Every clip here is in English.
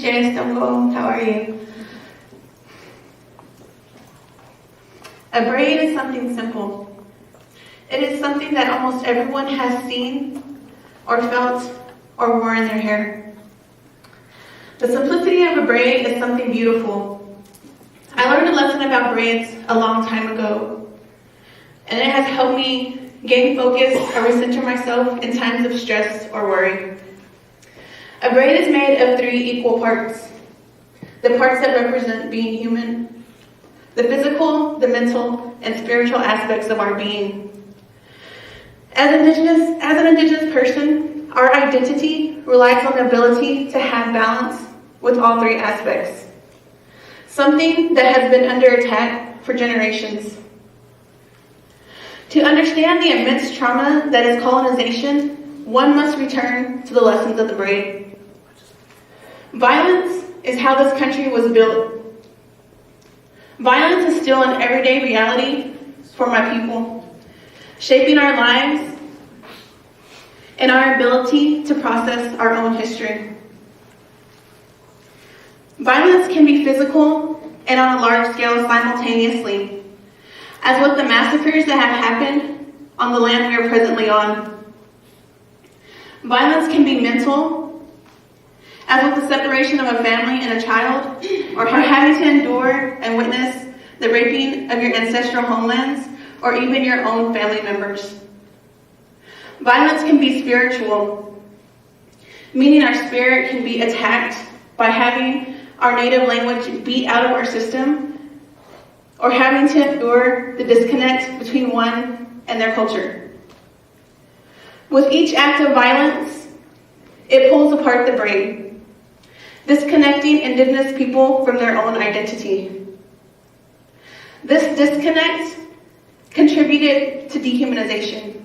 noches, Tongo. How are you? A braid is something simple. It is something that almost everyone has seen or felt or wore in their hair. The simplicity of a braid is something beautiful. I learned a lesson about braids a long time ago, and it has helped me gain focus or recenter myself in times of stress or worry. A braid is made of 3 equal parts. The parts that represent being human, the physical, the mental, and spiritual aspects of our being. As an Indigenous person, our identity relies on the ability to have balance with all 3 aspects, something that has been under attack for generations. To understand the immense trauma that is colonization, one must return to the lessons of the braid. Violence is how this country was built. Violence is still an everyday reality for my people, shaping our lives and our ability to process our own history. Violence can be physical and on a large scale simultaneously, as with the massacres that have happened on the land we are presently on. Violence can be mental, as with the separation of a family and a child, or having to endure and witness the raping of your ancestral homelands, or even your own family members. Violence can be spiritual, meaning our spirit can be attacked by having our native language beat out of our system, or having to endure the disconnect between one and their culture. With each act of violence, it pulls apart the brain, disconnecting Indigenous people from their own identity. This disconnect contributed to dehumanization.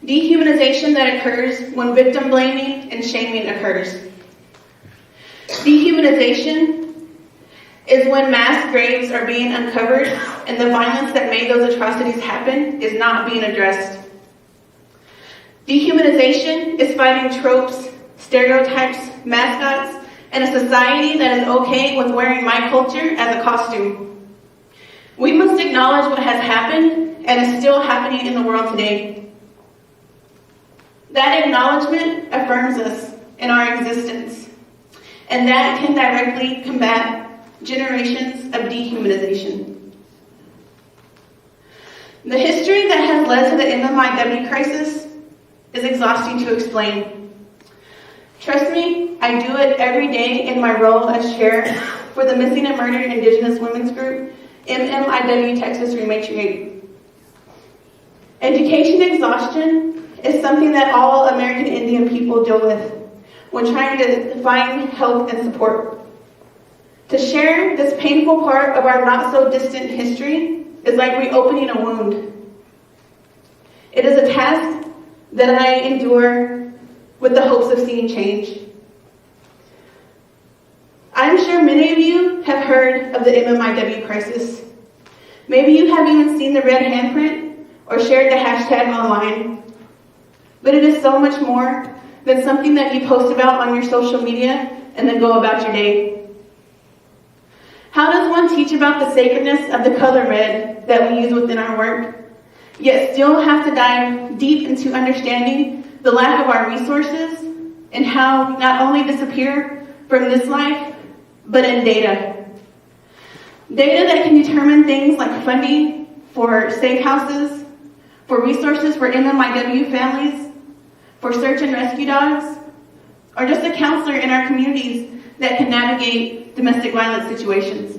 Dehumanization that occurs when victim blaming and shaming occurs. Dehumanization is when mass graves are being uncovered and the violence that made those atrocities happen is not being addressed. Dehumanization is fighting tropes, stereotypes, mascots, and a society that is okay with wearing my culture as a costume. We must acknowledge what has happened and is still happening in the world today. That acknowledgement affirms us in our existence, and that can directly combat generations of dehumanization. The history that has led to the MMIW crisis is exhausting to explain. Trust me, I do it every day in my role as chair for the Missing and Murdered Indigenous Women's Group, MMIW Texas Rematriate. Education exhaustion is something that all American Indian people deal with when trying to find help and support. To share this painful part of our not-so-distant history is like reopening a wound. It is a task that I endure with the hopes of seeing change. I'm sure many of you have heard of the MMIW crisis. Maybe you have even seen the red handprint or shared the hashtag online. But it is so much more than something that you post about on your social media and then go about your day. How does one teach about the sacredness of the color red that we use within our work, yet still have to dive deep into understanding the lack of our resources and how we not only disappear from this life, but in data? Data that can determine things like funding for safe houses, for resources for MMIW families, for search and rescue dogs, or just a counselor in our communities that can navigate domestic violence situations.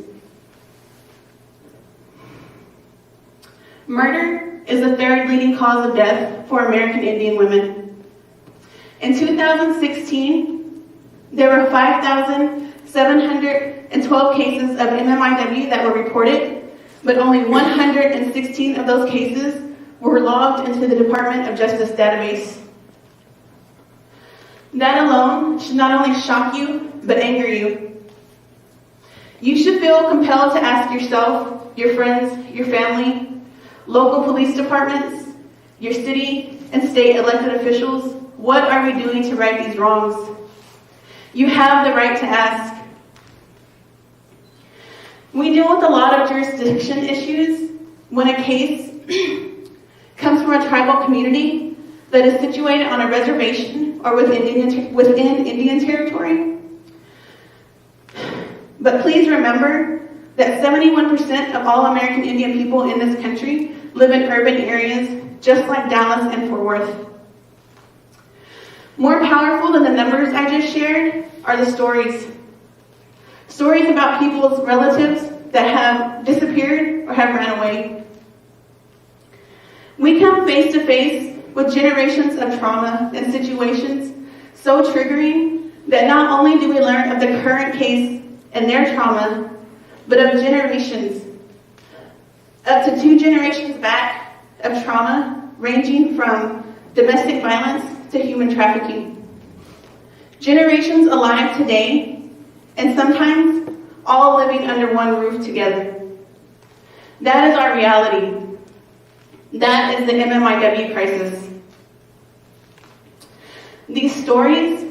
Murder is the 3rd leading cause of death for American Indian women. In 2016, there were 5,712 cases of MMIW that were reported, but only 116 of those cases were logged into the Department of Justice database. That alone should not only shock you, but anger you. You should feel compelled to ask yourself, your friends, your family, local police departments, your city and state elected officials, what are we doing to right these wrongs? You have the right to ask. We deal with a lot of jurisdiction issues when a case comes from a tribal community that is situated on a reservation or within Indian territory. But please remember that 71% of all American Indian people in this country live in urban areas, just like Dallas and Fort Worth. More powerful than the numbers I just shared are the stories. Stories about people's relatives that have disappeared or have ran away. We come face to face with generations of trauma and situations so triggering that not only do we learn of the current case and their trauma, but of generations, up to 2 generations back of trauma, ranging from domestic violence to human trafficking. Generations alive today, and sometimes all living under one roof together. That is our reality. That is the MMIW crisis. These stories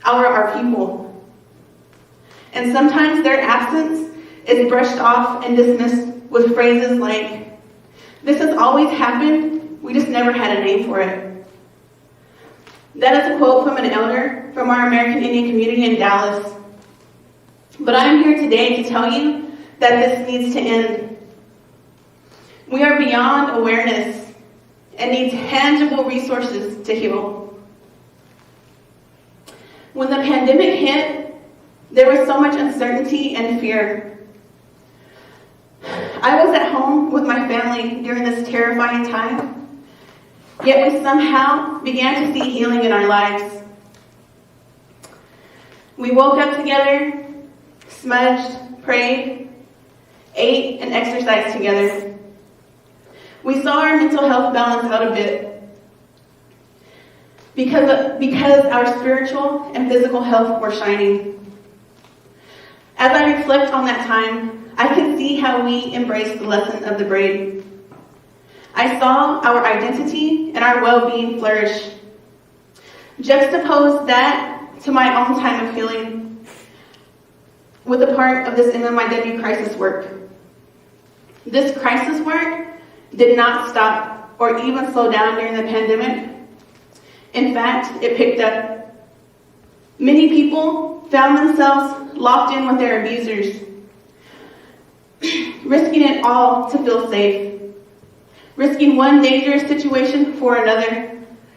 are our people. And sometimes their absence is brushed off and dismissed with phrases like, "This has always happened, we just never had a name for it." That is a quote from an elder from our American Indian community in Dallas. But I'm here today to tell you that this needs to end. We are beyond awareness and need tangible resources to heal. When the pandemic hit, there was so much uncertainty and fear. I was at home with my family during this terrifying time, yet we somehow began to see healing in our lives. We woke up together, smudged, prayed, ate, and exercised together. We saw our mental health balance out a bit because our spiritual and physical health were shining. As I reflect on that time, I can see how we embraced the lesson of the braid. I saw our identity and our well-being flourish. Juxtapose that to my own time of healing with a part of this MMIW crisis work. This crisis work did not stop or even slow down during the pandemic. In fact, it picked up. Many people found themselves locked in with their abusers, risking it all to feel safe, risking one dangerous situation for another,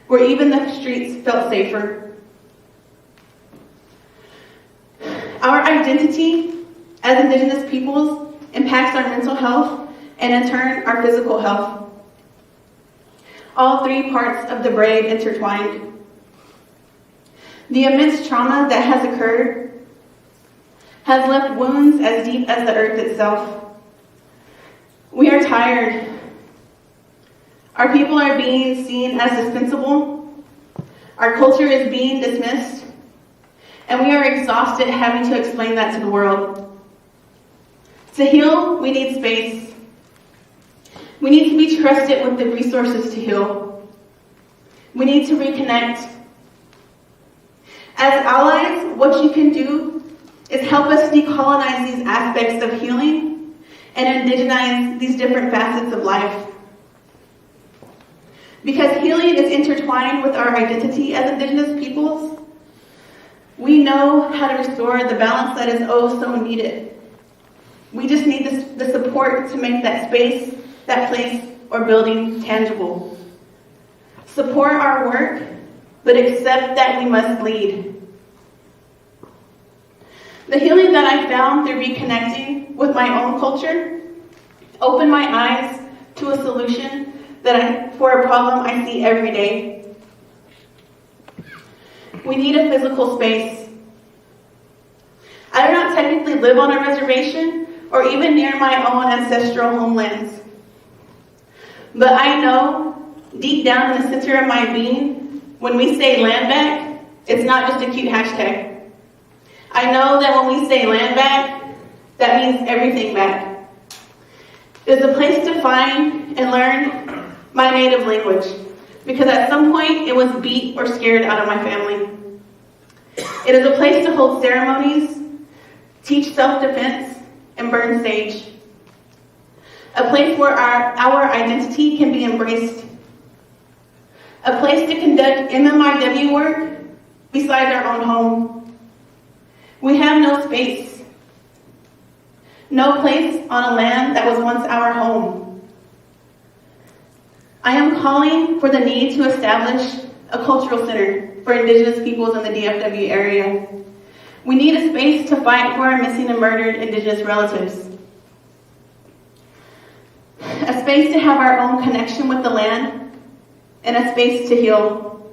where even the streets felt safer. Our identity as Indigenous peoples impacts our mental health and in turn our physical health. All 3 parts of the braid intertwined. The immense trauma that has occurred has left wounds as deep as the earth itself. We are tired. Our people are being seen as dispensable. Our culture is being dismissed. And we are exhausted having to explain that to the world. To heal, we need space. We need to be trusted with the resources to heal. We need to reconnect. As allies, what you can do is help us decolonize these aspects of healing and indigenize these different facets of life. Because healing is intertwined with our identity as Indigenous peoples, we know how to restore the balance that is oh so needed. We just need the support to make that space, that place, or building tangible. Support our work, but accept that we must lead. The healing that I found through reconnecting with my own culture opened my eyes to a solution for a problem I see every day. We need a physical space. I do not technically live on a reservation or even near my own ancestral homelands. But I know, deep down in the center of my being, when we say land back, it's not just a cute hashtag. I know that when we say land back, that means everything back. It's a place to find and learn my native language, because at some point it was beat or scared out of my family. It is a place to hold ceremonies, teach self-defense, and burn sage. A place where our identity can be embraced. A place to conduct MMIW work beside our own home. We have no space. No place on a land that was once our home. I am calling for the need to establish a cultural center for Indigenous peoples in the DFW area. We need a space to fight for our missing and murdered Indigenous relatives. A space to have our own connection with the land, and a space to heal.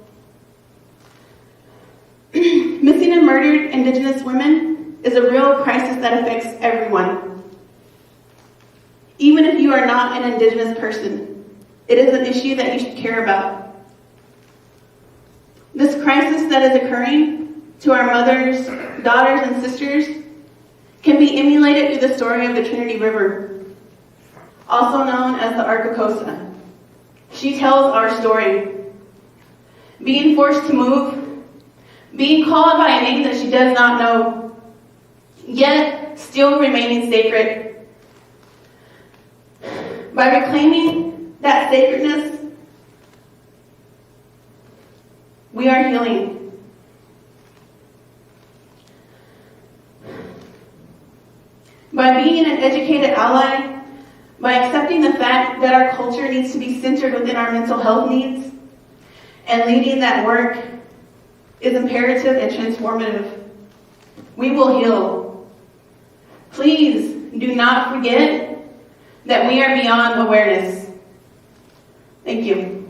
Missing and murdered Indigenous women is a real crisis that affects everyone. Even if you are not an Indigenous person, it is an issue that you should care about. This crisis that is occurring to our mothers, daughters, and sisters can be emulated through the story of the Trinity River, also known as the Arkakosa. She tells our story. Being forced to move, being called by a name that she does not know, yet still remaining sacred. By reclaiming that sacredness, we are healing. By being an educated ally, by accepting the fact that our culture needs to be centered within our mental health needs, and leading that work is imperative and transformative. We will heal. Please do not forget that we are beyond awareness. Thank you.